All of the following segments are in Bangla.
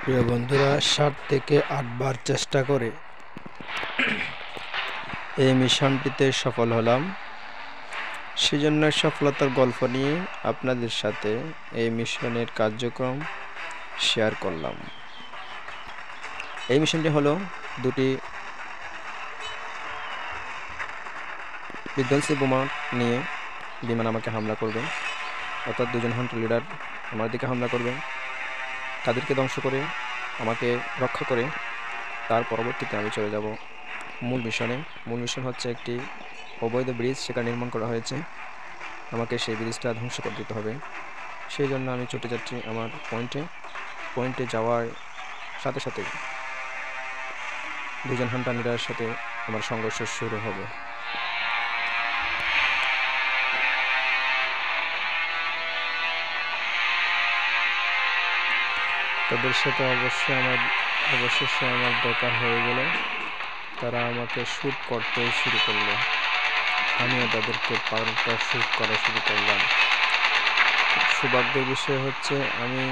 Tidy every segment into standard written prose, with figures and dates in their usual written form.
প্রিয় বন্ধুরা, 7 থেকে 8 বার চেষ্টা করে এই মিশনটিতে সফল হলাম। সেজন্য সফলতার গল্প নিয়ে আপনাদের সাথে এই মিশনের কার্যক্রম শেয়ার করলাম। এই মিশনটি হলো দুটি বিধ্বংসী বোমা নিয়ে বিমান আমাকে হামলা করবে, অর্থাৎ দুজন হান্টার লিডার আমার দিকে হামলা করবে। তাদেরকে ধ্বংস করে আমাকে রক্ষা করে তার পরবর্তীতে আমি চলে যাব মূল মিশনে। মূল মিশন হচ্ছে একটি অবৈধ ব্রিজ সেখানে নির্মাণ করা হয়েছে, আমাকে সেই ব্রিজটা ধ্বংস করে দিতে হবে। সেই জন্য আমি ছুটে যাচ্ছি আমার পয়েন্টে যাওয়ার সাথে সাথে দুজন হান্টার লিডারের সাথে আমার সংঘর্ষ শুরু হবে। তাদের সাথে অবশেষে আমার দেখা হয়ে গেল। তারা আমাকে শ্যুট করতে শুরু করলো, আমিও তাদেরকে পাল্টা শ্যুট করা শুরু করলাম। সৌভাগ্যের বিষয় হচ্ছে আমি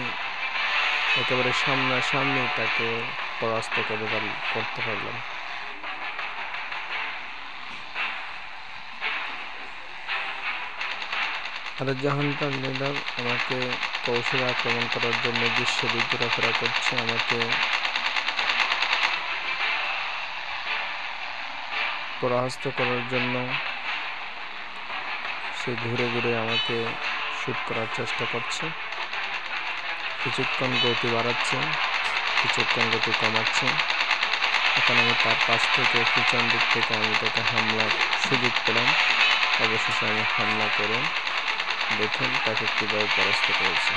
একেবারে সামনাসামনি তাকে পরাস্ত করতে পারলাম। আর জাহান্টার লিডার আমাকে কৌশলে আক্রমণ করার জন্য বিশ্ববিদ ঘোরাফেরা করছে, আমাকে পরাস্ত করার জন্য সে ঘুরে ঘুরে আমাকে শ্যুট করার চেষ্টা করছে। কিছুক্ষণ গতি বাড়াচ্ছে, কিছুক্ষণ গতি কমাচ্ছে। এখন আমি তার পাশ থেকে পিছন দিক থেকে আমি তাকে হামলার সুযোগ পেলাম। অবশেষে আমি হামলা করে দেখুন তাকে কীভাবে পরাস্ত করেছে।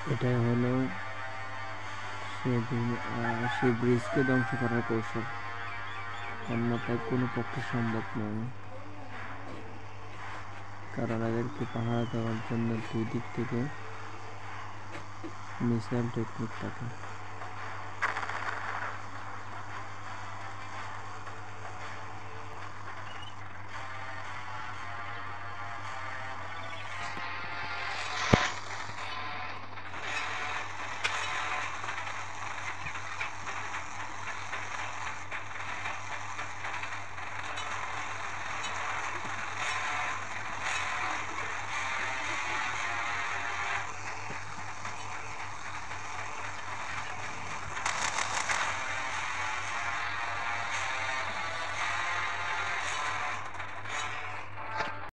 এটাই হলো সেই ব্রিজকে ধ্বংস করার কৌশল, অন্যথায় কোনো পক্ষে সম্ভব নয়। কারণ এদেরকে পাহারা দেওয়ার জন্য দুই দিক থেকে মিসাইল টেকনিক থাকে।